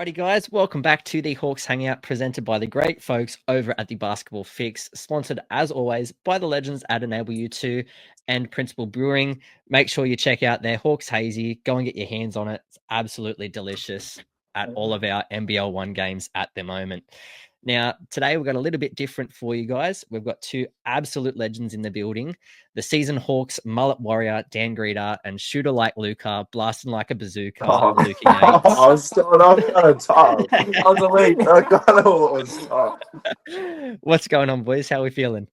Alrighty, guys, welcome back to the Hawks Hangout presented by the great folks over at the Basketball Fix, sponsored as always by the legends at Enable You2 and Principal Brewing. Make sure you check out their Hawks Hazy. Go and get your hands on it. It's absolutely delicious at all of our NBL 1 games at the moment. Now, today we've got a little bit different for you guys. We've got two absolute legends in the building. The seasoned Hawks mullet warrior, Dan Grida, and shooter like Luca, blasting like a bazooka, Luca Yates. I was starting off kind of tough. I was elite. I kind of was tough. What's going on, boys? How are we feeling?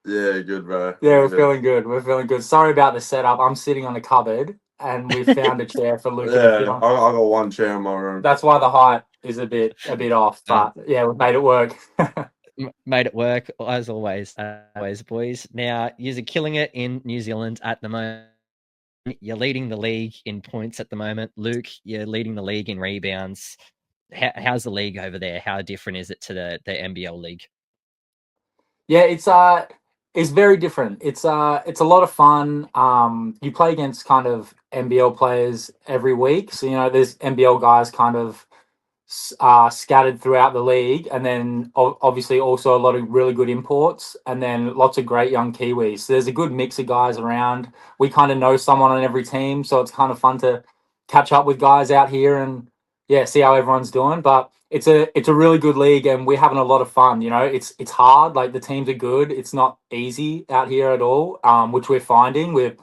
Yeah, good, bro. Yeah, we're feeling good. We're feeling good. Sorry about the setup. I'm sitting on a cupboard and we found a chair for Luca to sit Yeah, on. I got one chair in my room. That's why the height is a bit off. But yeah, we've made it work. Made it work as always, boys. Now, you're killing it in New Zealand at the moment. You're leading the league in points at the moment. Luke, you're leading the league in rebounds. How's the league over there? How different is it to the NBL league? Yeah, it's very different. It's a lot of fun. You play against kind of NBL players every week, so there's NBL guys kind of scattered throughout the league, and then obviously also a lot of really good imports, and then lots of great young Kiwis. So there's a good mix of guys around. We kind of know someone on every team, so it's kind of fun to catch up with guys out here and see how everyone's doing. But it's a really good league, and we're having a lot of fun. It's hard. Like, the teams are good. It's not easy out here at all, which we're finding. We've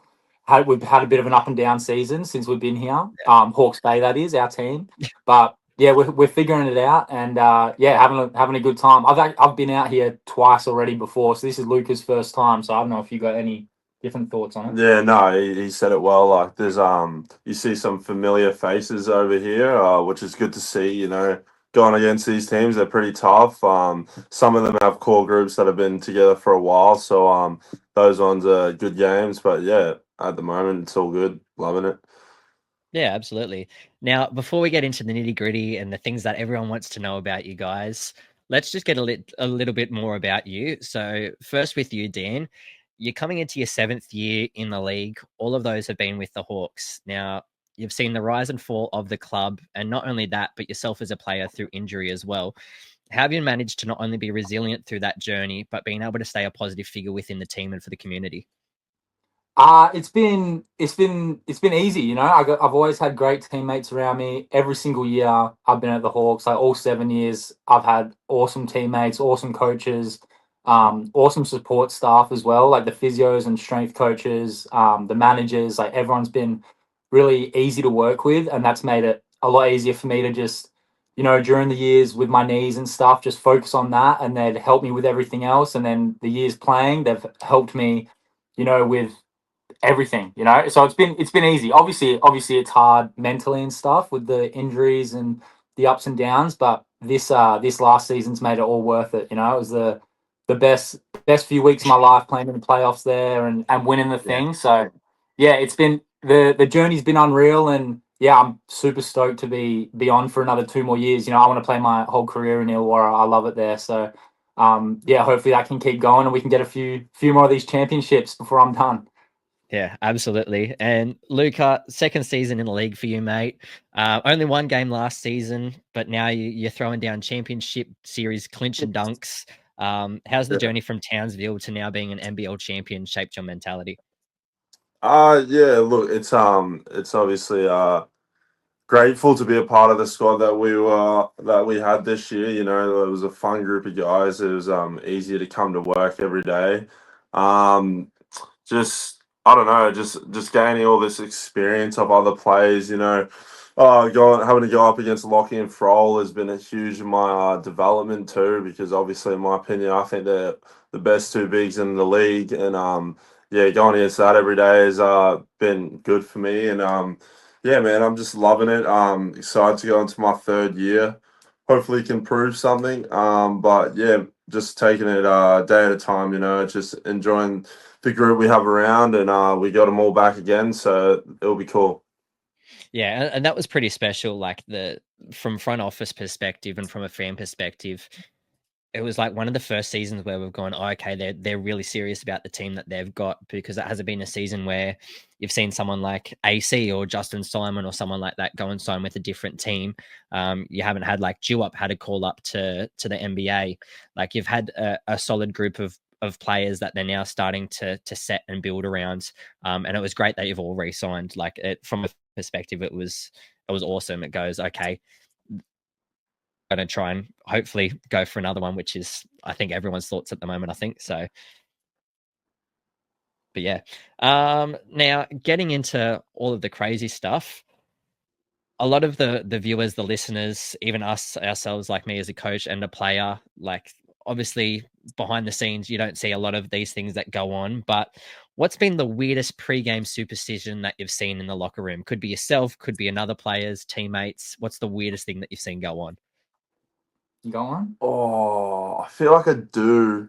had a bit of an up and down season since we've been here. Hawke's Bay, that is our team, but yeah, we're figuring it out, and having a good time. I've been out here twice already before, so this is Luca's first time. So I don't know if you got any different thoughts on it. Yeah, no, he said it well. Like, there's you see some familiar faces over here, which is good to see. Going against these teams, they're pretty tough. Some of them have core groups that have been together for a while, so those ones are good games. But yeah, at the moment, it's all good. Loving it. Yeah, absolutely. Now, before we get into the nitty gritty and the things that everyone wants to know about you guys, let's just get a little bit more about you. So, first with you, Dan, you're coming into your 7th year in the league. All of those have been with the Hawks. Now, you've seen the rise and fall of the club, and not only that, but yourself as a player through injury as well. How have you managed to not only be resilient through that journey, but being able to stay a positive figure within the team and for the community? It's been easy. I've always had great teammates around me. Every single year I've been at the Hawks, like all 7 years, I've had awesome teammates, awesome coaches, awesome support staff as well, like the physios and strength coaches, the managers. Like, everyone's been really easy to work with, and that's made it a lot easier for me to just, during the years with my knees and stuff, just focus on that, and they'd help me with everything else. And then the years playing, they've helped me, with everything. So it's been easy. Obviously it's hard mentally and stuff with the injuries and the ups and downs, but this last season's made it all worth it. It was the best few weeks of my life playing in the playoffs there and winning the thing. So yeah, it's been the journey's been unreal, and yeah, I'm super stoked to be on for another 2 more years. I want to play my whole career in Illawarra. I love it there. So hopefully that can keep going and we can get a few more of these championships before I'm done. Yeah, absolutely. And Luca, 2nd season in the league for you, mate. Only 1 game last season, but now you're throwing down championship series clinch and dunks. How's the journey from Townsville to now being an NBL champion shaped your mentality? Yeah, look, it's obviously grateful to be a part of the squad that we had this year. It was a fun group of guys. It was easier to come to work every day. Just, I don't know, just gaining all this experience of other players. Having to go up against Lockie and Froll has been a huge in my development too, because obviously, in my opinion, I think they're the best 2 bigs in the league, and yeah, going against that every day has been good for me, and yeah, man, I'm just loving it. Excited to go into my 3rd year. Hopefully, can prove something. But yeah, just taking it day at a time. Just enjoying the group we have around, and we got them all back again, so it'll be cool. Yeah, and that was pretty special. Like, from front office perspective and from a fan perspective, it was like one of the first seasons where we've gone, oh, okay, they're really serious about the team that they've got, because it hasn't been a season where you've seen someone like AC or Justin Simon or someone like that go and sign with a different team. You haven't had like Dewup had a call up to the NBA. Like you've had a solid group of players that they're now starting to set and build around. And it was great that you've all re-signed. Like from a perspective, it was awesome. It goes, okay, going to try and hopefully go for another one, which is, I think, everyone's thoughts at the moment, I think. So, but yeah. Now, getting into all of the crazy stuff, a lot of the viewers, the listeners, even us ourselves, like me as a coach and a player, like obviously behind the scenes, you don't see a lot of these things that go on. But what's been the weirdest pre-game superstition that you've seen in the locker room? Could be yourself, could be another player's teammates. What's the weirdest thing that you've seen go on? You go on. Oh, I feel like I do.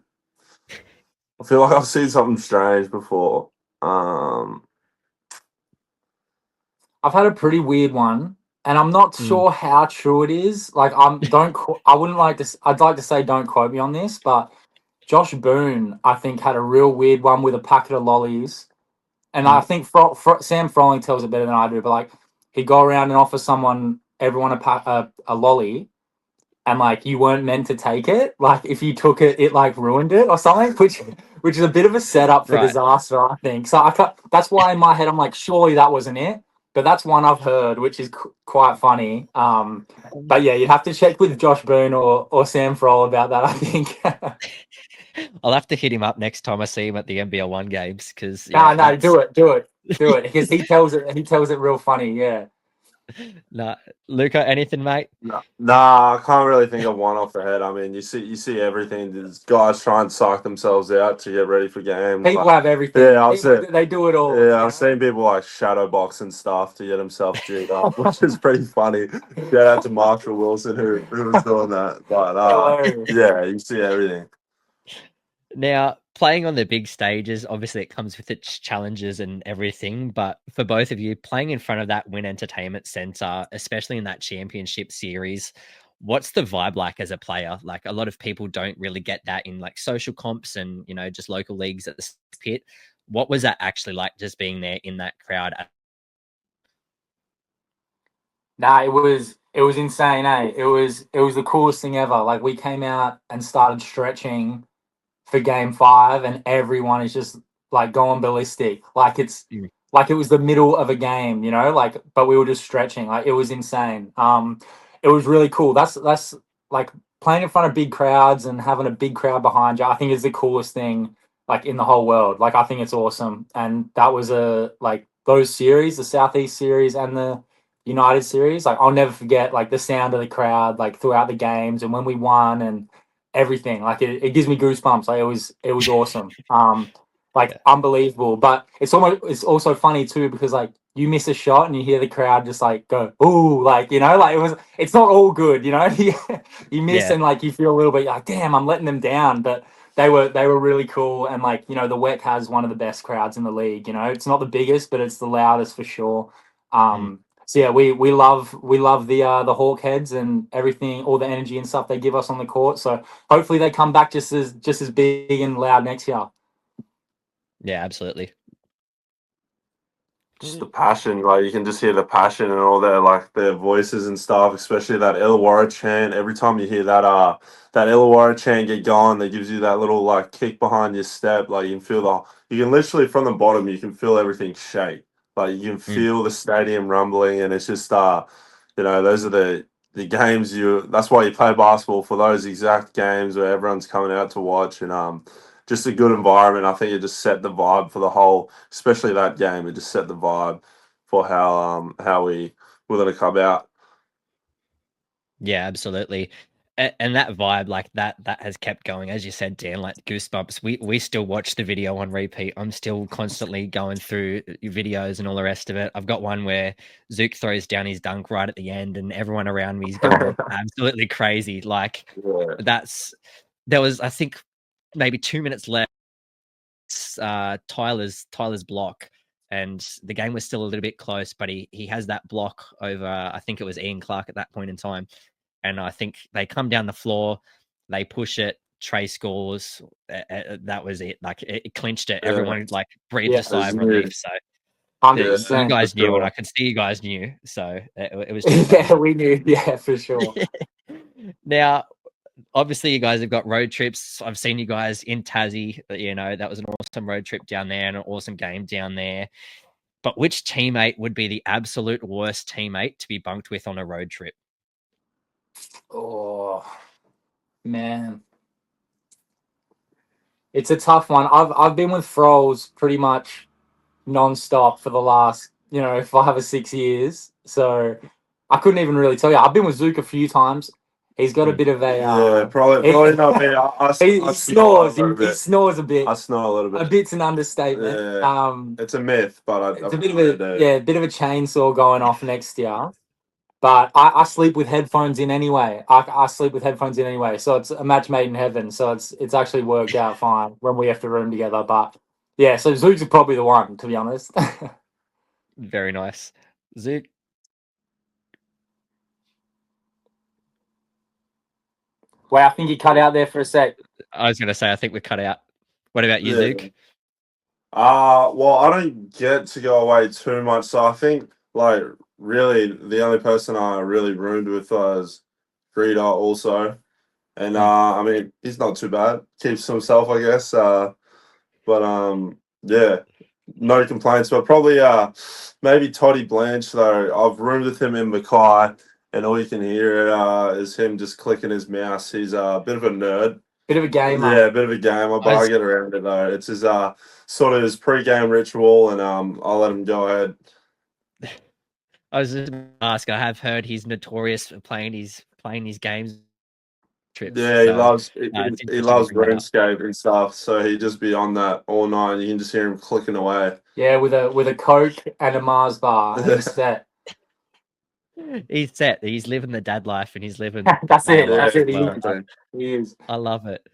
I feel like I've seen something strange before. I've had a pretty weird one, and I'm not sure how true it is. Like, I wouldn't like to. I'd like to say don't quote me on this, but Josh Boone, I think, had a real weird one with a packet of lollies, and I think Sam Froling tells it better than I do. But like, he'd go around and offer everyone a lolly, and like you weren't meant to take it. Like if you took it, it like ruined it or something, which is a bit of a setup for Right. disaster, I think. So that's why in my head I'm like, surely that wasn't it. But that's one I've heard, which is quite funny. But yeah, you'd have to check with Josh Boone or Sam Froll about that, I think. I'll have to hit him up next time I see him at the NBL One games, because No, do it, because he tells it real funny. Yeah. Nah, Luca, anything, mate? Nah, I can't really think of one off the head. I mean, you see everything. These guys try and psych themselves out to get ready for games. People have everything. Yeah, They do it all. Yeah, I've seen people like shadow box and stuff to get themselves jigged up, which is pretty funny. Shout out to Marshall Wilson who was doing that. But yeah, you see everything. Now, playing on the big stages, obviously it comes with its challenges and everything. But for both of you, playing in front of that Win Entertainment Centre, especially in that championship series, what's the vibe like as a player? Like a lot of people don't really get that in like social comps and, just local leagues at the pit. What was that actually like, just being there in that crowd? Nah, it was insane, eh? It was the coolest thing ever. Like we came out and started stretching for game 5 and everyone is just like going ballistic. Like like it was the middle of a game, like but we were just stretching. Like it was insane. It was really cool. That's like playing in front of big crowds and having a big crowd behind you, I think is the coolest thing like in the whole world. Like I think it's awesome. And that was like those series, the Southeast series and the United series, like I'll never forget like the sound of the crowd like throughout the games and when we won and everything. Like it gives me goosebumps. Like it was awesome. Like unbelievable. But it's also funny too because like you miss a shot and you hear the crowd just like go, ooh, like like it's not all good, you miss and like you feel a little bit like, damn, I'm letting them down. But they were really cool and like, the WEC has one of the best crowds in the league, It's not the biggest, but it's the loudest for sure. So yeah, we love the Hawk heads and everything, all the energy and stuff they give us on the court. So hopefully they come back just as big and loud next year. Yeah, absolutely. Just the passion, like you can just hear the passion and all their voices and stuff, especially that Illawarra chant. Every time you hear that Illawarra chant get going, that gives you that little like kick behind your step. Like you can feel you can literally from the bottom, you can feel everything shake. Like you can feel the stadium rumbling, and it's just those are the games that's why you play basketball, for those exact games where everyone's coming out to watch, and just a good environment. I think it just set the vibe for the whole, especially that game. It just set the vibe for how we were going to come out. Yeah, absolutely. And that vibe, like that has kept going, as you said, Dan. Like goosebumps. We still watch the video on repeat. I'm still constantly going through videos and all the rest of it. I've got one where Zook throws down his dunk right at the end, and everyone around me is going absolutely crazy. Like there was, I think, maybe 2 minutes left. Tyler's block, and the game was still a little bit close, but he has that block over, I think it was Ian Clark at that point in time. And I think they come down the floor. they push it. Trey scores. That was it. Like it clinched it. Yeah. Everyone like breathed a sigh of relief. So 100%. you guys for knew, and sure. I could see you guys knew. So it was Yeah, we knew. Yeah, for sure. Now, obviously, you guys have got road trips. I've seen you guys in Tassie. You know, that was an awesome road trip down there and an awesome game down there. But which teammate would be the absolute worst teammate to be bunked with on a road trip? Oh, man. It's a tough one. I've been with Frols pretty much non-stop for the last, 5 or 6 years. So I couldn't even really tell you. I've been with Zook a few times. He's got a bit of a Yeah, probably not me. he snores. He snores a bit. I snore a little bit. A bit's an understatement. Yeah. It's a myth, but it's a bit of a bit of a chainsaw going off next year. But I sleep with headphones in anyway. I sleep with headphones in anyway. So it's a match made in heaven. So it's actually worked out fine when we have to room together. But yeah, so Zook's probably the one, to be honest. Very nice. Zook. Well, I think he cut out there for a sec. I was going to say, I think we're cut out. What about you, Zook? Well, I don't get to go away too much. So I think, like, really, the only person I really roomed with was Grida also. And, I mean, he's not too bad. Keeps to himself, I guess. But yeah, no complaints. But probably maybe Toddy Blanche, though. I've roomed with him in Mackay, and all you can hear is him just clicking his mouse. He's a bit of a nerd. Bit of a gamer. Yeah, a bit of a gamer, but I get around it, though. It's his sort of his pre-game ritual, and I'll let him go ahead. I was just going to ask. I have heard he's notorious for playing his games. Trips, yeah, he loves RuneScape and stuff, so he'd just be on that all night. You can just hear him clicking away. Yeah, with a Coke and a Mars bar, and he's set. He's set. He's living the dad life, and he's living. That's it. That's it. He is. I love it.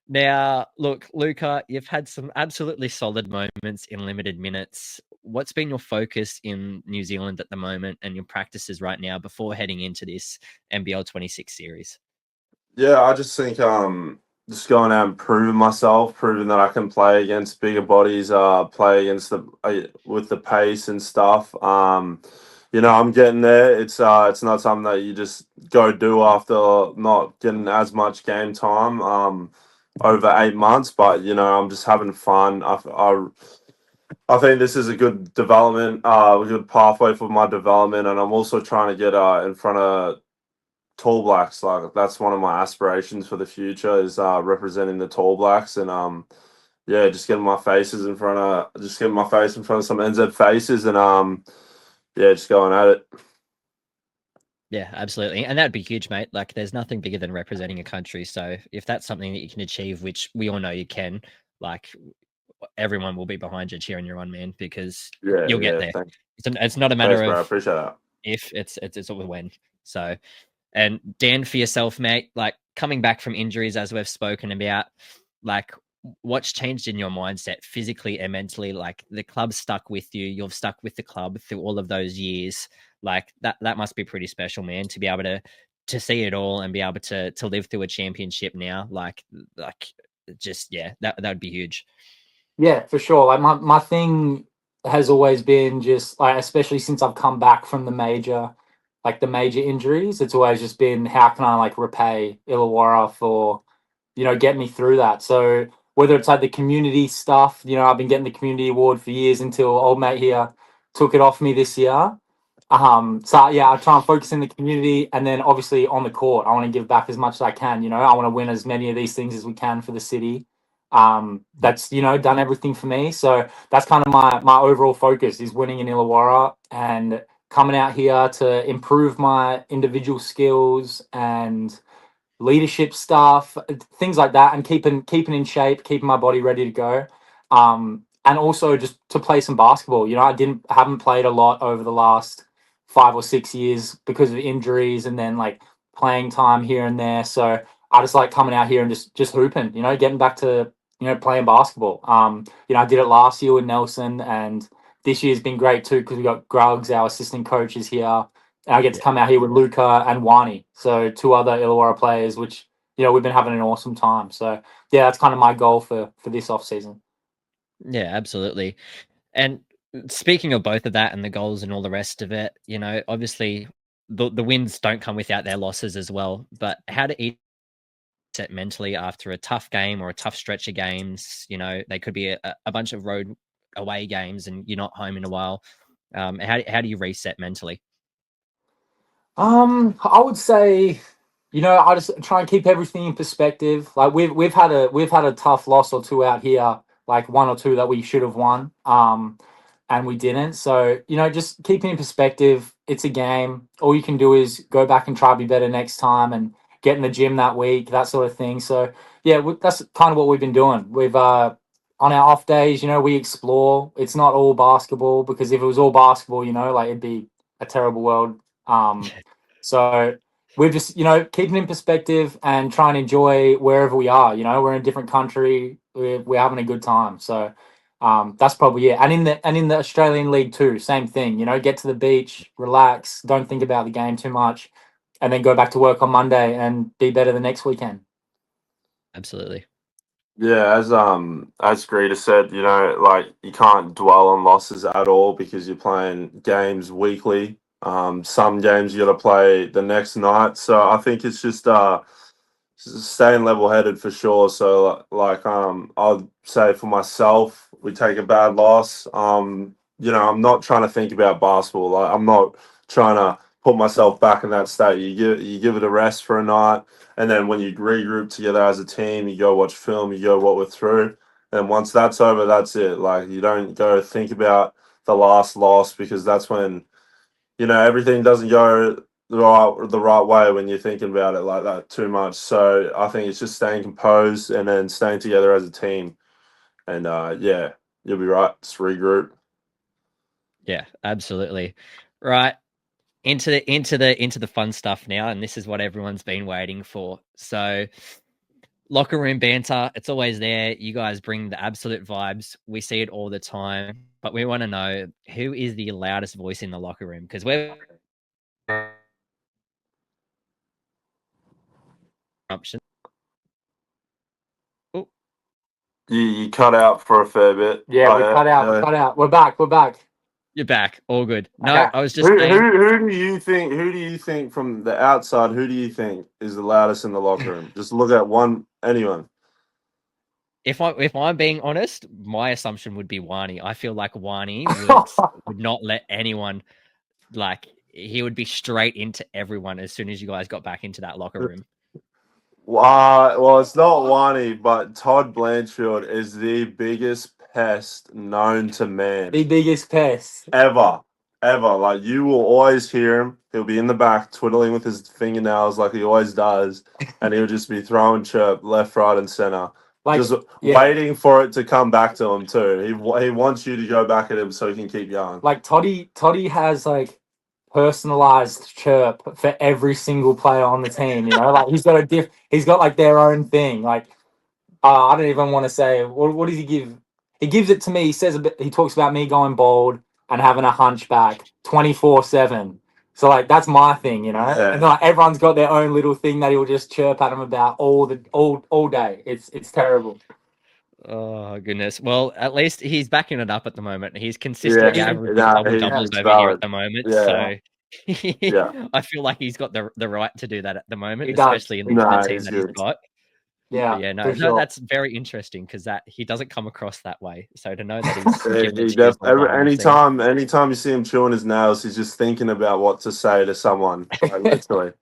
Now, look, Luca, you've had some absolutely solid moments in limited minutes. What's been your focus in New Zealand at the moment and your practices right now before heading into this NBL 26 series? Yeah, I just think just going out and proving myself, proving that I can play against bigger bodies, play against with the pace and stuff. I'm getting there. It's not something that you just go do after not getting as much game time over 8 months, but I'm just having fun. I think this is a good development, a good pathway for my development, and I'm also trying to get in front of Tall Blacks. Like, that's one of my aspirations for the future is representing the Tall Blacks, and just getting my face in front of some NZ faces, and just going at it. Yeah, absolutely. And that'd be huge, mate. Like, there's nothing bigger than representing a country. So if that's something that you can achieve, which we all know you can, like, everyone will be behind you cheering you on, man, because you'll get there. Thanks. It's not a matter Thanks, of bro. I appreciate that. If it's all when. So, and Dan, for yourself, mate, like coming back from injuries, as we've spoken about, like what's changed in your mindset physically and mentally? Like the club's stuck with you, you've stuck with the club through all of those years. Like that must be pretty special, man, to be able to see it all and be able to live through a championship now. Like just, yeah, that would be huge. Yeah, for sure. Like my thing has always been just like, especially since I've come back from the major injuries, it's always just been how can I like repay Illawarra for, get me through that. So whether it's like the community stuff, I've been getting the community award for years until old mate here took it off me this year. So yeah, I try and focus in the community, and then obviously on the court, I want to give back as much as I can. I want to win as many of these things as we can for the city. That's done everything for me. So that's kind of my overall focus is winning in Illawarra and coming out here to improve my individual skills and leadership stuff, things like that, and keeping in shape, keeping my body ready to go. And also just to play some basketball. I haven't played a lot over the last 5 or 6 years because of injuries and then like playing time here and there. So I just like coming out here and just hooping, getting back to, playing basketball. I did it last year with Nelson, and this year's been great too because we got Gruggs, our assistant coach, is here. And I get to come out here with Luca and Wani, so 2 other Illawarra players, which, we've been having an awesome time. So yeah, that's kind of my goal for this off season. Yeah, absolutely. And speaking of both of that and the goals and all the rest of it, obviously the wins don't come without their losses as well. But how to eat set mentally after a tough game or a tough stretch of games, they could be a bunch of road away games and you're not home in a while. How do you reset mentally? I would say, I just try and keep everything in perspective. Like we've had a tough loss or two out here, like one or two that we should have won, and we didn't. So just keeping in perspective. It's a game. All you can do is go back and try to be better next time, and get in the gym that week, that sort of thing. So yeah, that's kind of what we've been doing. We've on our off days, we explore. It's not all basketball, because if it was all basketball, like it'd be a terrible world. So we're just, keeping in perspective and trying to enjoy wherever we are. We're in a different country. We're having a good time. So that's probably it. And in the Australian League too, same thing. Get to the beach, relax, don't think about the game too much, and then go back to work on Monday and be better the next weekend. Absolutely. Yeah, as Greta said, like you can't dwell on losses at all because you're playing games weekly. Some games you got to play the next night, so I think it's just staying level headed for sure. So like I'll say for myself, we take a bad loss. I'm not trying to think about basketball. Like I'm not trying to put myself back in that state. You give it a rest for a night, and then when you regroup together as a team, you go watch film, you go what we're through. And once that's over, that's it. Like you don't go think about the last loss because that's when everything doesn't go the right way when you're thinking about it like that too much. So I think it's just staying composed and then staying together as a team. And yeah, you'll be right. Just regroup. Yeah, absolutely. Right. Into the fun stuff now, and this is what everyone's been waiting for. So locker room banter, it's always there. You guys bring the absolute vibes. We see it all the time, but we want to know who is the loudest voice in the locker room, because we're option. Oh, You cut out for a fair bit. Yeah, Oh, we cut out. yeah. We cut out. We're back. We're back. you're back. All good. No, Okay. I was just Who, saying, who who do you think? Who do you think from the outside? Who do you think is the loudest in the locker room? Just look at anyone. if I'm being honest, my assumption would be Wani. I feel like Wani would not let anyone, like, he would be straight into everyone as soon as you guys got back into that locker room. Well, it's not Wani, but Todd Blanchfield is the biggest pest known to man. The biggest pest. Ever. Ever. Like, you will always hear him. He'll be in the back twiddling with his fingernails like he always does. And he'll just be throwing chirp left, right, and center. Like, Just yeah. waiting for it to come back to him, too. He wants you to go back at him so he can keep going. Like Toddy has like personalized chirp for every single player on the team. Like he's got like their own thing. Like I don't even want to say what does he give? He gives it to me. He says he talks about me going bald and having a hunchback 24/7. So like that's my thing, Yeah. And like everyone's got their own little thing that he'll just chirp at him about all day. It's terrible. Oh goodness. Well, at least he's backing it up at the moment. He's consistently Yeah. averaging Nah, double doubles it's over here valid. at the moment. Yeah. So Yeah. I feel like he's got the right to do that at the moment, He does. especially in Nah, the team he's that he's good. got. Yeah, But yeah, for no, sure. that's very interesting because that he doesn't come across that way. So to know that he's Yeah, giving it to you is well behind the scenes. anytime you see him chewing his nails, he's just thinking about what to say to someone. Like, literally.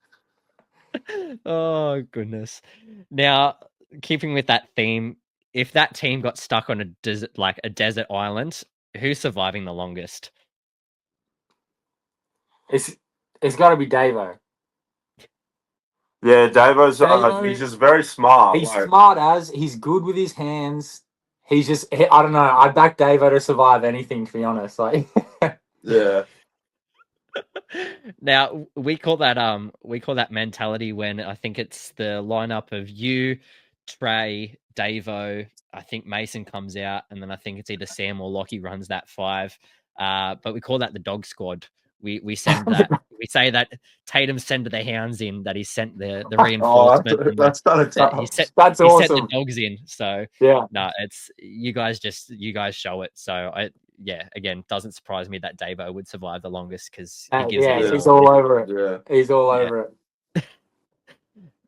Oh goodness. Now, keeping with that theme, if that team got stuck on a desert island, who's surviving the longest? It's got to be Davo. Yeah, Davo's Davo- he's just very smart. He's smart he's good with his hands. I don't know. I'd back Davo to survive anything, to be honest. Like, yeah. Now we call that mentality when I think it's the lineup of you, Trey, Davo. I think Mason comes out, and then I think it's either Sam or Lockie runs that five. But we call that the dog squad we send that. We say that Tatum sent the hounds in. That he sent the Oh, reinforcement. and that's kind of that tough. That's he sent the awesome. dogs in. So Yeah. no, it's you guys show it. So again, doesn't surprise me that Davo would survive the longest because he gives it his He's all. all over it. Yeah. He's all over it.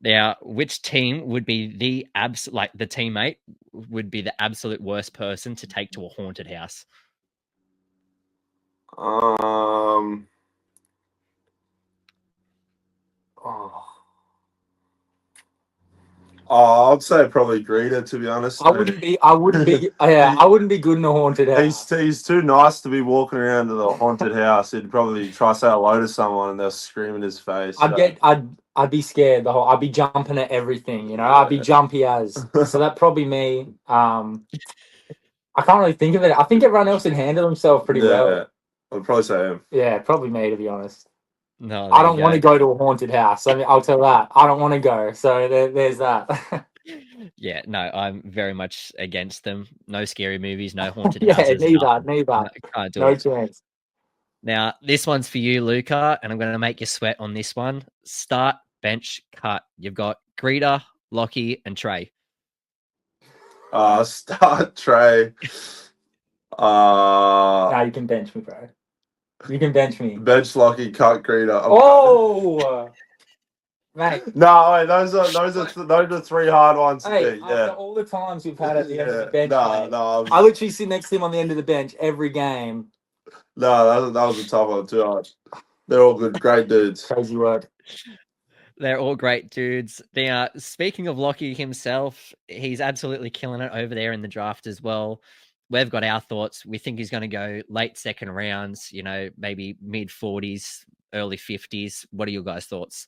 Now, which team would be the the teammate would be the absolute worst person to take to a haunted house? Oh. I'd say probably Grida, to be honest. I wouldn't be good in a haunted house. He's too nice to be walking around to the haunted house. He'd probably try to say hello to someone and they'll scream in his face. I'd be scared I'd be jumping at everything, you know. I'd be jumpy as. So that'd probably me. I can't really think of it. I think everyone else can handle themselves pretty well. I'd probably say him. Yeah, probably me, to be honest. No, I don't want to go to a haunted house. I mean, I'll tell that. I don't want to go. So there's that. Yeah, no, I'm very much against them. No scary movies, no haunted Yeah, houses. neither. No, can't do No it. chance. Now, this one's for you, Luca, and I'm going to make you sweat on this one. Start, bench, cut. You've got Grida, Lockie, and Trey. Start Trey. Nah, you can bench me, bro. You can bench me. Bench Lockie, cut Grida. Mate. No, wait, those are three hard ones. Hey, after all the times we've had at the end of the bench, I literally sit next to him on the end of the bench every game. No, that was a tough one too hard. They're all good, great dudes. Crazy work. They're all great dudes. Now, speaking of Lockie himself, he's absolutely killing it over there in the draft as well. We've got our thoughts. We think he's going to go late second rounds, you know, maybe mid 40s, early 50s. What are your guys' thoughts?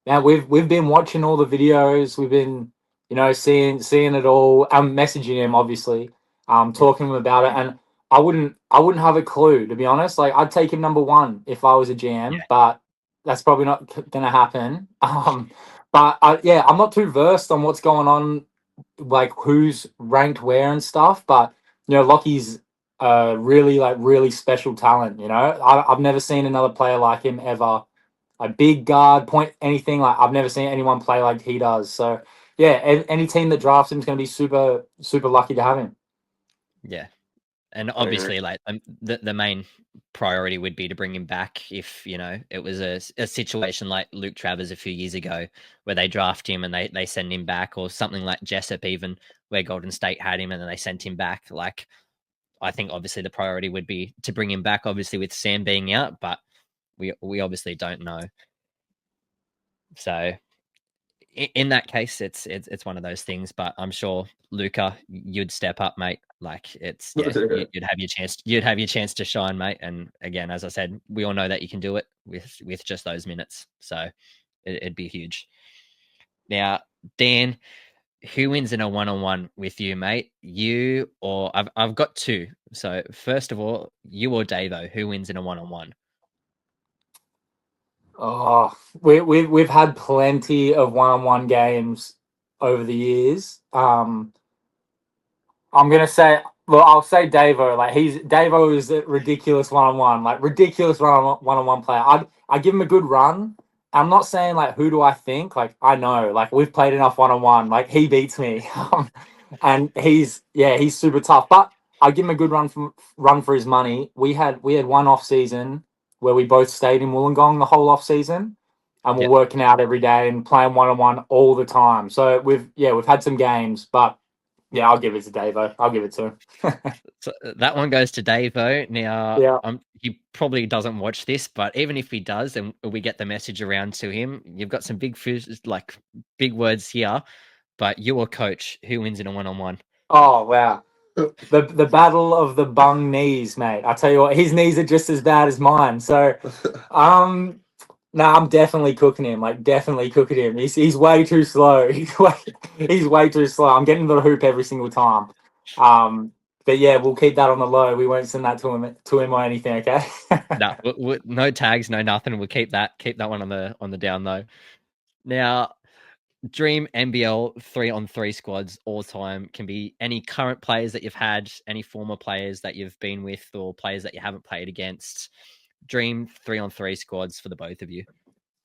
Yeah, we've been watching all the videos. We've been, you know, seeing it all. I'm messaging him, obviously, talking to him about it, and I wouldn't have a clue, to be honest. Like, I'd take him number one if I was a GM, but that's probably not going to happen. I'm not too versed on what's going on, like who's ranked where and stuff. But you know, Lockie's really special talent. You know, I've never seen another player like him ever. A big guard, point anything. Like, I've never seen anyone play like he does. So yeah, any team that drafts him is going to be super lucky to have him. Yeah. And obviously, like the main priority would be to bring him back if, you know, it was a situation like Luke Travers a few years ago where they draft him and they send him back, or something like Jessup even, where Golden State had him and then they sent him back. Like, I think obviously the priority would be to bring him back, obviously with Sam being out, but we obviously don't know. So in that case, it's one of those things. But I'm sure, Luca, you'd step up, mate. Like, it's you'd have your chance. You'd have your chance to shine, mate. And again, as I said, we all know that you can do it with just those minutes. So it'd be huge. Now, Dan, who wins in a one-on-one with you, mate? You or I've got two. So first of all, you or Davo, who wins in a one-on-one? Oh, we've had plenty of one-on-one games over the years. I'm gonna say, well, I'll say Davo. Like, Davo is a ridiculous one-on-one, like ridiculous one-on-one player. I give him a good run. I'm not saying like who do I think. Like, I know, like, we've played enough one-on-one. Like, he beats me, and he's super tough. But I give him a good run for his money. We had one off season where we both stayed in Wollongong the whole off season, and we're working out every day and playing one-on-one all the time. So we've had some games, but yeah, I'll give it to Davo. I'll give it to him. So that one goes to Davo. Now, he probably doesn't watch this, but even if he does, and we get the message around to him, you've got some big words here. But you or Coach, who wins in a one-on-one? Oh wow, the battle of the bung knees, mate. I tell you what, his knees are just as bad as mine. So, no, I'm definitely cooking him. Like, definitely cooking him. He's way too slow. He's way too slow. I'm getting to the hoop every single time. But yeah, we'll keep that on the low. We won't send that to him or anything. Okay. No tags, no nothing. We'll keep that one on the down low. Now, dream NBL 3-on-3 squads all time can be any current players that you've had, any former players that you've been with, or players that you haven't played against. dream 3-on-3 squads for the both of you?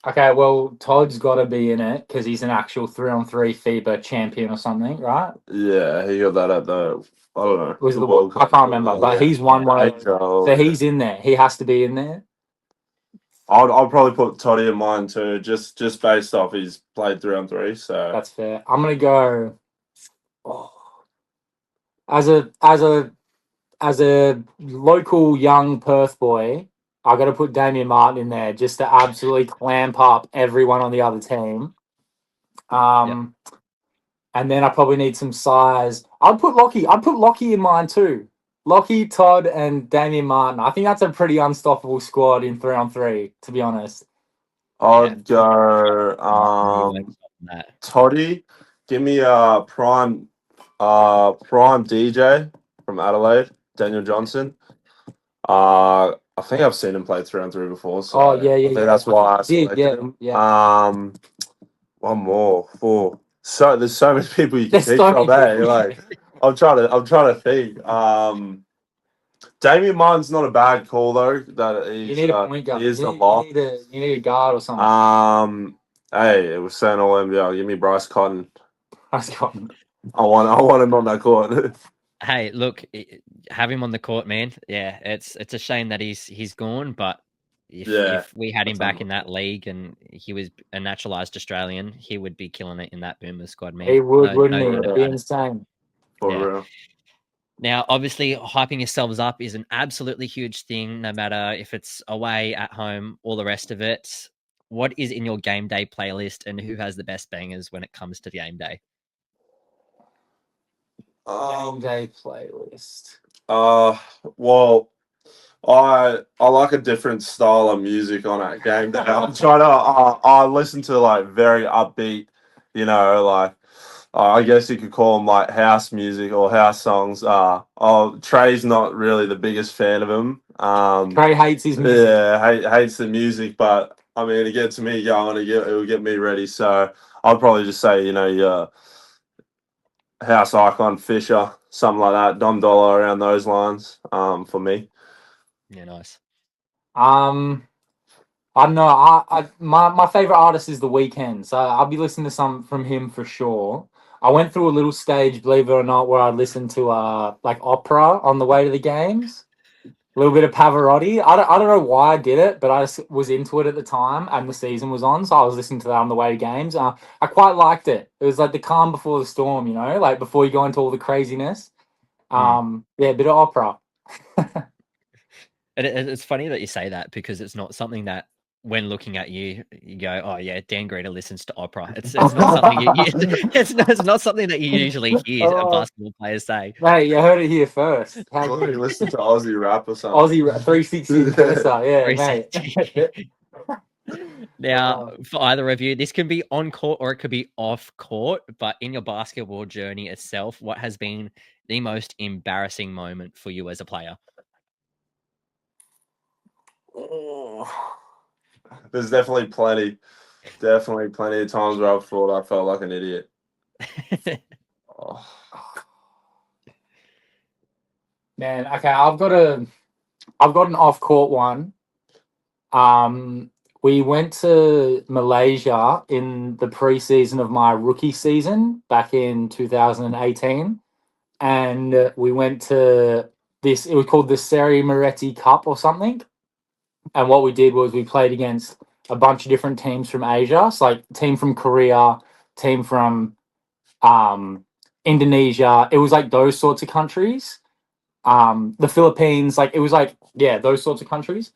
Okay, well, Todd's got to be in it because he's an actual 3-on-3 FIBA champion or something, right? Yeah, he got that at the, I don't know. Was the World I Cup can't or remember, the- but he's won one of those. So he's in there. He has to be in there. I'll probably put Toddy in mine too, just based off he's played 3-on-3. So That's fair. I'm gonna go. Oh, as a local young Perth boy, I got to put Damien Martin in there just to absolutely clamp up everyone on the other team. And then I probably need some size. I'd put Lockie in mine too. Lockie, Todd, and Damien Martin. I think that's a pretty unstoppable squad in 3-on-3, to be honest. I'd go That. Toddy. Give me prime DJ from Adelaide, Daniel Johnson. I think I've seen him play 3-on-3 before. So I think that's why I selected him. One more, 4. So there's so many people you can pick from there. Like I'm trying to think. Damien Martin's not a bad call though. That he's, you need a point guard. He is you need a guard or something. Hey, it was saying all NBL. Give me Bryce Cotton. Bryce Cotton. I want him on that court. Hey, look, have him on the court, man. Yeah, it's a shame that he's gone, but if we had him back in that league and he was a naturalized Australian, he would be killing it in that Boomers squad, man. He would, wouldn't he? It'd be insane. For real. Now, obviously, hyping yourselves up is an absolutely huge thing, no matter if it's away, at home, all the rest of it. What is in your game day playlist, and who has the best bangers when it comes to game day? Game day playlist. Well, I like a different style of music on that game day. I'm trying to. I listen to like very upbeat, like I guess you could call them like house music or house songs. Trey's not really the biggest fan of them. Trey hates his music. Yeah, hates the music, but I mean, it gets me going. It will get me ready. So I'd probably just say, your house icon Fisher, something like that, Dom Dollar around those lines. For me. Yeah, nice. I don't know. My favorite artist is The Weeknd, so I'll be listening to some from him for sure. I went through a little stage, believe it or not, where I listened to like opera on the way to the games. A little bit of Pavarotti. I don't know why I did it, but I just was into it at the time, and the season was on, so I was listening to that on the way to games. I quite liked it. It was like the calm before the storm, like before you go into all the craziness. Yeah, a bit of opera. It's funny that you say that because it's not something that when looking at you, you go, "Oh yeah, Dan Grida listens to opera." It's not something it's not something that you usually hear basketball players say. Hey, you heard it here first. How do you listen to Aussie rap or something? Aussie rap, 360, yeah, mate. Now, for either of you, this can be on court or it could be off court. But in your basketball journey itself, what has been the most embarrassing moment for you as a player? There's definitely plenty of times where I thought I felt like an idiot. Man, okay, I've got an off-court one. We went to Malaysia in the preseason of my rookie season back in 2018, and we went to this. It was called the Seri Moretti Cup or something. And what we did was we played against a bunch of different teams from Asia. So like team from Korea, team from Indonesia. It was like those sorts of countries. The Philippines, like it was like, yeah, those sorts of countries.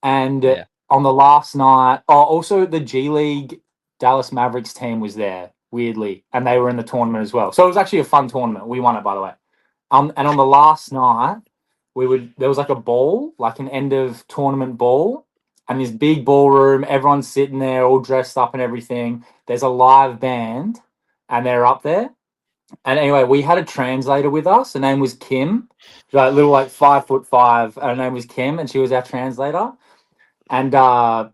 And on the last night, also the G League Dallas Mavericks team was there, weirdly. And they were in the tournament as well. So it was actually a fun tournament. We won it, by the way. And on the last night, there was like a ball, like an end of tournament ball, and this big ballroom, everyone's sitting there all dressed up and everything. There's a live band and they're up there. And anyway, we had a translator with us. Her name was Kim. She's like little, like 5'5". Her name was Kim, and she was our translator. And so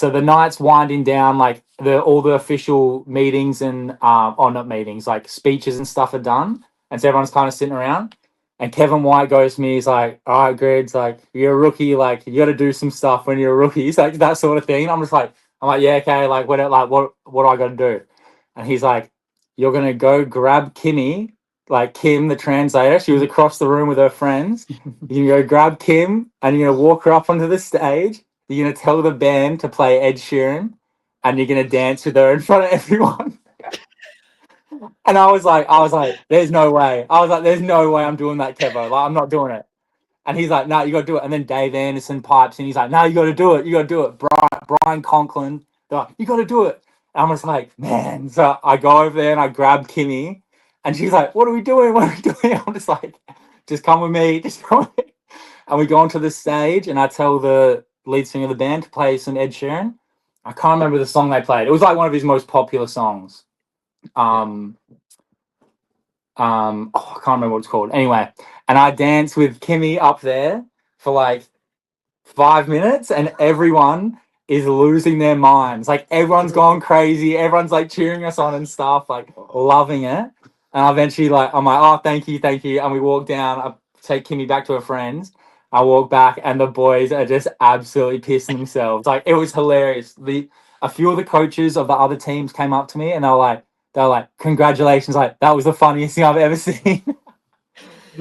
the night's winding down, like all the official meetings and not meetings, like speeches and stuff are done. And so everyone's kind of sitting around. And Kevin White goes to me, he's like, all right, Grids, like, you're a rookie, like, you got to do some stuff when you're a rookie. He's like, that sort of thing. I'm like, yeah, okay, like, what do I got to do? And he's like, you're going to go grab Kimmy, like Kim, the translator. She was across the room with her friends. You're going to go grab Kim and you're going to walk her up onto the stage. You're going to tell the band to play Ed Sheeran and you're going to dance with her in front of everyone. And I was like, there's no way. I was like, there's no way I'm doing that, Kevo. Like, I'm not doing it. And he's like, no, you got to do it. And then Dave Anderson pipes and he's like, no, you got to do it. You got to do it. Brian Conklin, they're like, you got to do it. And I'm just like, man. So I go over there and I grab Kimmy and she's like, what are we doing? What are we doing? I'm just like, just come with me. Just come with me. And we go onto the stage and I tell the lead singer of the band to play some Ed Sheeran. I can't remember the song they played. It was like one of his most popular songs. I can't remember what it's called. Anyway, and I danced with Kimmy up there for like 5 minutes, and everyone is losing their minds. Like everyone's gone crazy. Everyone's like cheering us on and stuff, like loving it. And eventually, like, I'm like, oh, thank you. And we walk down. I take Kimmy back to her friends. I walk back, and the boys are just absolutely pissing themselves. Like it was hilarious. A few of the coaches of the other teams came up to me, and they're like, congratulations, like that was the funniest thing I've ever seen.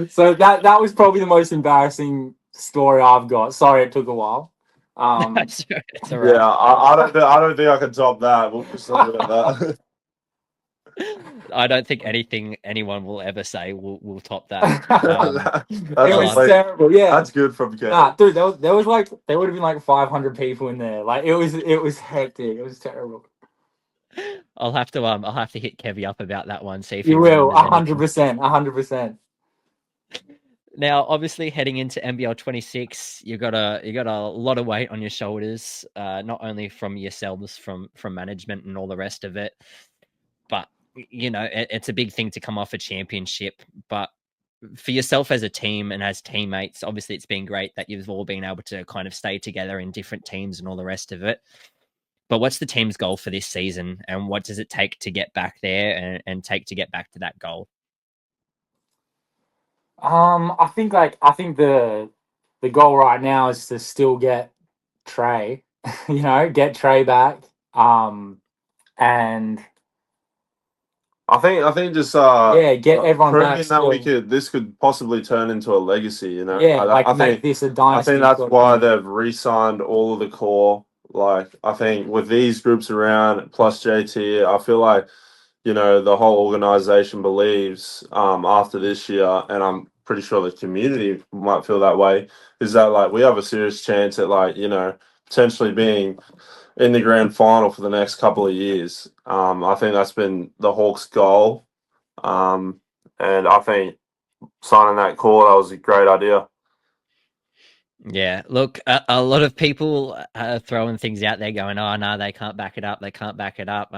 So that was probably the most embarrassing story I've got. Sorry it took a while. It's all right. Yeah, I don't think I can top that. We'll just leave it at that. I don't think anyone will ever say will top that. It was terrible. Yeah, that's good from Ken. Nah, dude, there was like there would have been like 500 people in there. Like it was hectic. It was terrible. I'll have to hit Kevy up about that one. See if you will 100%, 100%. Now, obviously, heading into NBL 26, you got a lot of weight on your shoulders, not only from yourselves, from management and all the rest of it, but you know it's a big thing to come off a championship. But for yourself as a team and as teammates, obviously, it's been great that you've all been able to kind of stay together in different teams and all the rest of it. But what's the team's goal for this season, and what does it take to get back there and take to get back to that goal? I think the goal right now is to still get Trey, get Trey back. And I think just get everyone proving back. that this could possibly turn into a legacy. You know, Yeah, I make think this a dynasty. I think that's why they've re-signed all of the core. Like I think with these groups around plus JT, I feel like the whole organization believes after this year, and I'm pretty sure the community might feel that way, is that like we have a serious chance at potentially being in the grand final for the next couple of years. I think that's been the Hawks' goal, and I think signing that core, that was a great idea. Yeah, look, a lot of people are throwing things out there going, oh, no, they can't back it up. They can't back it up.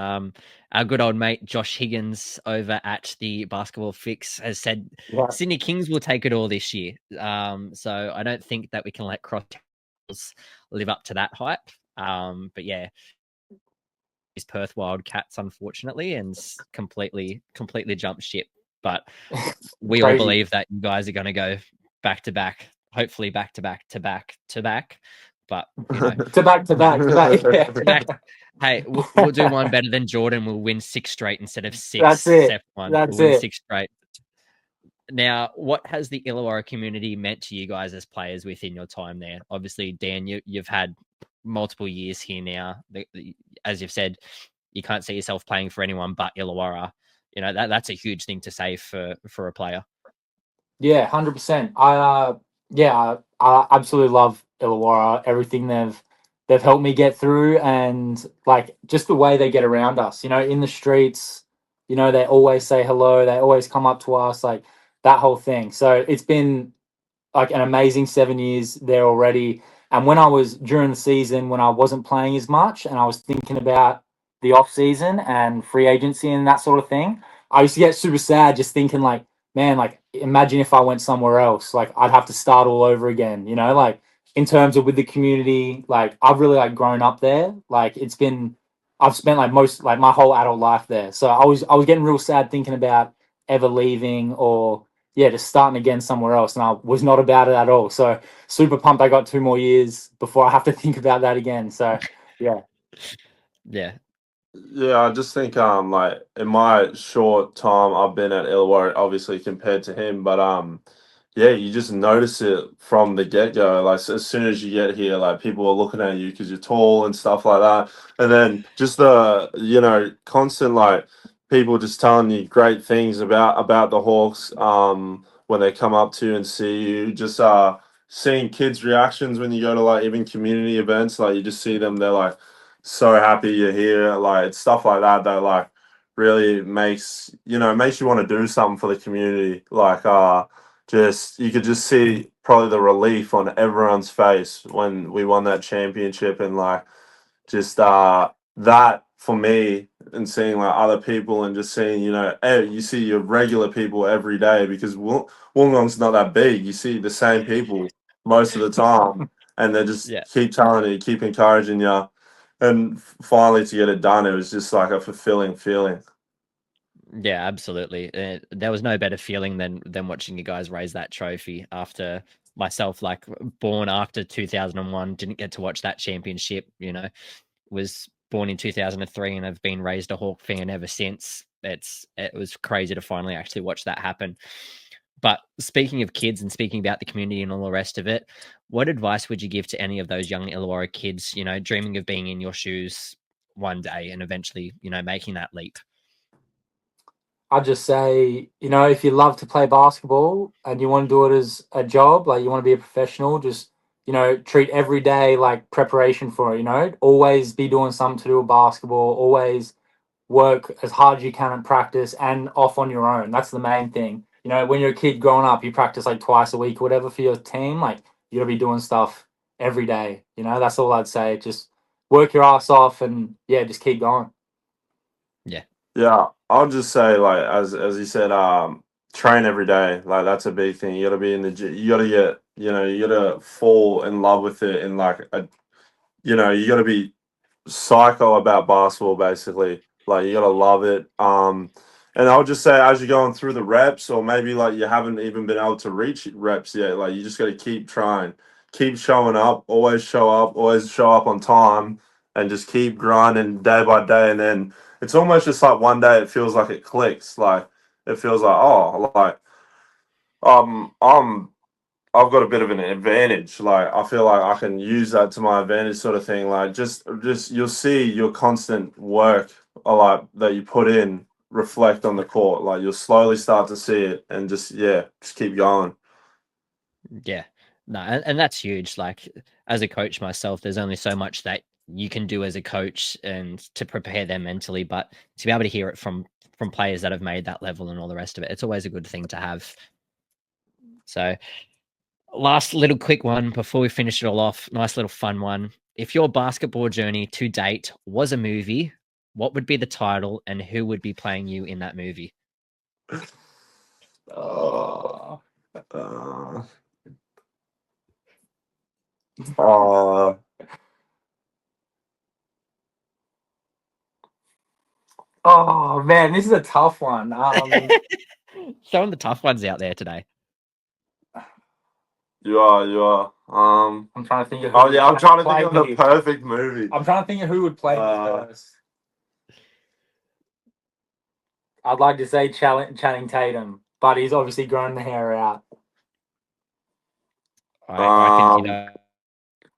Our good old mate, Josh Higgins, over at the Basketball Fix, has said Sydney Kings will take it all this year. So I don't think that we can let Cross live up to that hype. But yeah, is Perth Wildcats, unfortunately, and completely jumped ship. But we all believe that you guys are going to go back to back. Hopefully back to back to back to back, but to back. Hey, we'll do one better than Jordan. We'll win 6 straight instead of 6. That's it. We'll win 6 straight. Now, what has the Illawarra community meant to you guys as players within your time there? Obviously, Dan, you've had multiple years here now. As you've said, you can't see yourself playing for anyone but Illawarra. That's a huge thing to say for a player. Yeah, 100%. I absolutely love Illawarra. Everything they've helped me get through, and like just the way they get around us. In the streets, they always say hello. They always come up to us, like that whole thing. So it's been like an amazing 7 years there already. And when I was during the season, when I wasn't playing as much, and I was thinking about the off season and free agency and that sort of thing, I used to get super sad just thinking like, man, like imagine if I went somewhere else, like I'd have to start all over again, like in terms of with the community, like I've really like grown up there. Like I've spent my whole adult life there. So I was getting real sad thinking about ever leaving or just starting again somewhere else. And I was not about it at all. So super pumped I got 2 more years before I have to think about that again. So yeah. Yeah. Yeah, I just think like in my short time I've been at Illawarra, obviously compared to him, but yeah, you just notice it from the get go. Like as soon as you get here, like people are looking at you because you're tall and stuff like that, and then just the constant like people just telling you great things about the Hawks when they come up to you and see you. Just seeing kids' reactions when you go to like even community events, like you just see them, they're like so happy you're here, like it's stuff like that that like really makes you want to do something for the community. Like just you could just see probably the relief on everyone's face when we won that championship, and like just that for me, and seeing like other people and just seeing you see your regular people every day, because Wollongong's not that big. You see the same people most of the time, and they just Yeah. keep telling you, keep encouraging you, and finally to get it done, it was just like a fulfilling feeling. Yeah, absolutely. There was no better feeling than watching you guys raise that trophy after myself, like born after 2001, didn't get to watch that championship, was born in 2003 and have been raised a Hawk fan ever since. It was crazy to finally actually watch that happen. But speaking of kids and speaking about the community and all the rest of it, what advice would you give to any of those young Illawarra kids, dreaming of being in your shoes one day and eventually, making that leap? I'd just say, if you love to play basketball and you want to do it as a job, like you want to be a professional, just, treat every day like preparation for it, always be doing something to do with basketball, always work as hard as you can in practice and off on your own. That's the main thing. When you're a kid growing up, you practice like twice a week or whatever for your team. Like you gotta be doing stuff every day. That's all I'd say. Just work your ass off and yeah, just keep going. Yeah. Yeah, I'll just say like as you said, train every day. Like that's a big thing. You got to be in the gym. You got to get, you got to fall in love with it, and like you got to be psycho about basketball basically. Like you got to love it. And I'll just say as you're going through the reps, or maybe like you haven't even been able to reach reps yet, like you just got to keep trying, keep showing up, always show up on time, and just keep grinding day by day. And then it's almost just like one day it feels like it clicks. Like it feels like, oh, like I'm I've got a bit of an advantage. Like I feel like I can use that to my advantage, sort of thing. Like just you'll see your constant work, like that you put in, reflect on the court. Like you'll slowly start to see it, and just keep going. Yeah. No, and that's huge. Like as a coach myself, there's only so much that you can do as a coach and to prepare them mentally, but to be able to hear it from players that have made that level and all the rest of it, it's always a good thing to have. So last little quick one before we finish it all off, nice little fun one. If your basketball journey to date was a movie, what would be the title and who would be playing you in that movie? Oh, uh, uh, Oh man, this is a tough one. Throwing the tough ones out there today. you are. I'm trying to think of Oh yeah, I'm trying to think of the me. perfect movie. I'm trying to think of who would play me first. I'd like to say Channing Tatum, but he's obviously grown the hair out. I think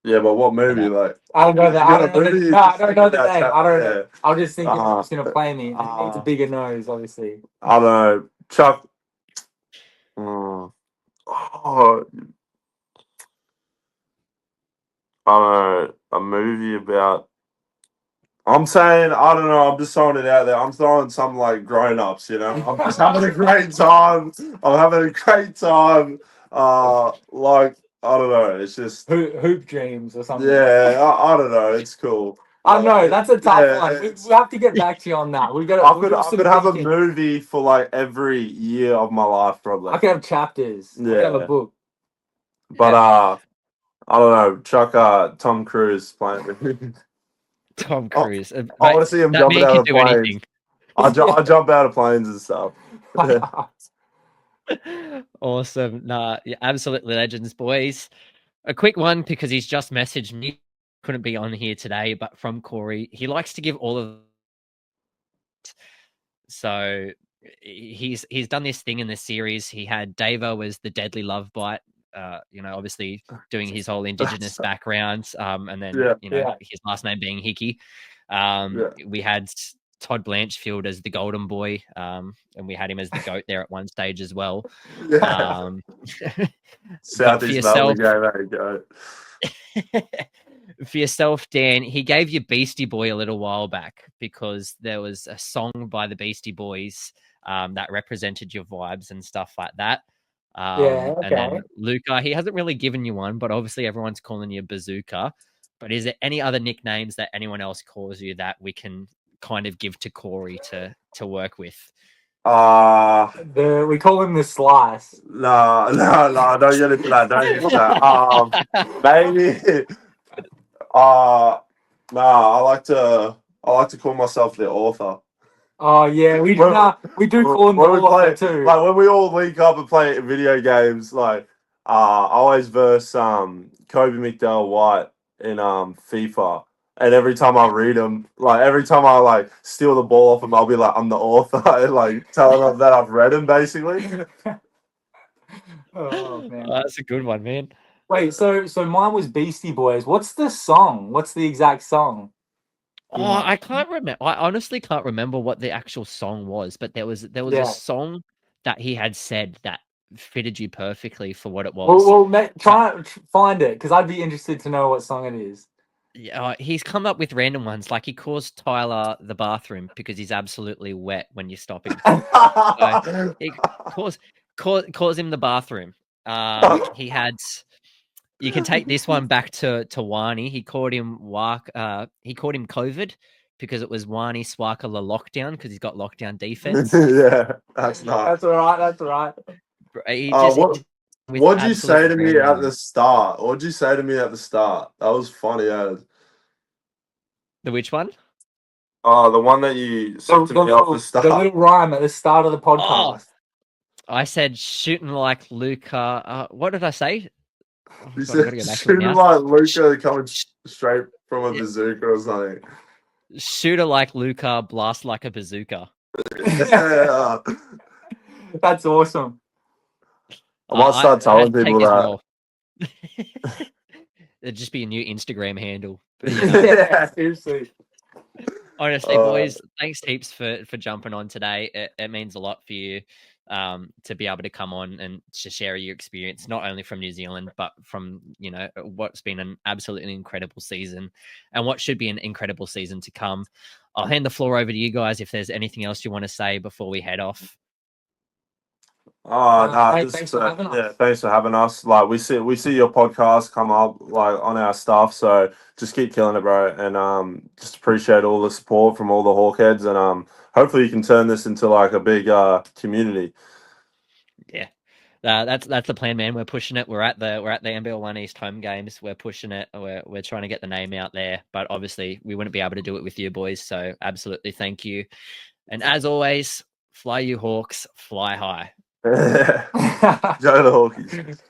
Yeah, but what movie? that. Like, I don't know that. you I got a don't know movie? no, I don't know the name. I don't know. Yeah. I'll just think who's going to play me. He needs a Uh, bigger nose, obviously. I don't know. Chuck. Mm, oh, I don't know. A movie about. I'm saying, I don't know. I'm just throwing it out there. I'm throwing some like grown ups, I'm just having a great time. I'm having a great time. Like, I don't know. It's just. Hoop Dreams or something. Yeah, I don't know. It's cool. I know that's a tough Yeah, one. We have to get back to you on that. We got. I could have a movie for like every year of my life, probably. I could have chapters. I could have a book. But I don't know. Chuck Tom Cruise playing with me. Tom Cruise. I want to see him that jumping man out can of do planes. anything. I jump out of planes and stuff. Awesome. Nah, yeah, absolutely legends, boys. A quick one because he's just messaged me. Couldn't be on here today, but from Corey, he likes to give all of. So he's done this thing in the series. He had Davo as the deadly love bite. Obviously doing his whole indigenous background, and then his last name being Hickey. We had Todd Blanchfield as the golden boy, and we had him as the goat there at one stage as well. Southeast Melbourne game, there you go. For yourself, Dan, he gave you Beastie Boy a little while back because there was a song by the Beastie Boys that represented your vibes and stuff like that. Okay. And then Luca, he hasn't really given you one, but obviously everyone's calling you Bazooka. But is there any other nicknames that anyone else calls you that we can kind of give to Corey to work with? We call him the Slice. No, don't get into that. Don't get into that. Maybe. I like to call myself the author. Oh yeah, we do call him the author too. Like when we all link up and play video games, like I always verse Kobe McDowell White in FIFA. And every time I read them, every time I steal the ball off him, I'll be like, I'm the author, and telling them that I've read him, basically. Oh man, that's a good one, man. Wait, so mine was Beastie Boys. What's the song? What's the exact song? I can't remember. I honestly can't remember what the actual song was, but there was a song that he had said that fitted you perfectly for what it was. Well, mate, try and find it because I'd be interested to know what song it is. Yeah, he's come up with random ones. Like he calls Tyler the bathroom because he's absolutely wet when you stop him. He calls him the bathroom. He had. You can take this one back to Wani. He called him COVID because it was Wani Swakala lockdown because he's got lockdown defense. Yeah, that's nice. That's all right. What'd you say to me at the start? What'd you say to me at the start? That was funny. The which one? The one that you said to me off the start. The little rhyme at the start of the podcast. I said shooting like Luca. What did I say? You said shooting like Luca coming straight from a bazooka or something. Shooter like Luca, blast like a bazooka. Yeah. That's awesome. I might start telling people that. It'd just be a new Instagram handle. Yeah, seriously. Honestly, boys, thanks heaps for jumping on today. It means a lot for you to be able to come on and to share your experience, not only from New Zealand, but from, what's been an absolutely incredible season and what should be an incredible season to come. I'll hand the floor over to you guys if there's anything else you want to say before we head off. Thanks for having us. Yeah, thanks for having us. We see your podcast come up on our stuff, so just keep killing it, bro. And just appreciate all the support from all the Hawkheads, and hopefully you can turn this into a big community. Yeah. That's the plan, man. We're pushing it. We're at the NBL One East home games. We're pushing it. We're trying to get the name out there, but obviously we wouldn't be able to do it with you boys. So absolutely, thank you. And as always, fly you Hawks, fly high. Go the Hawkies.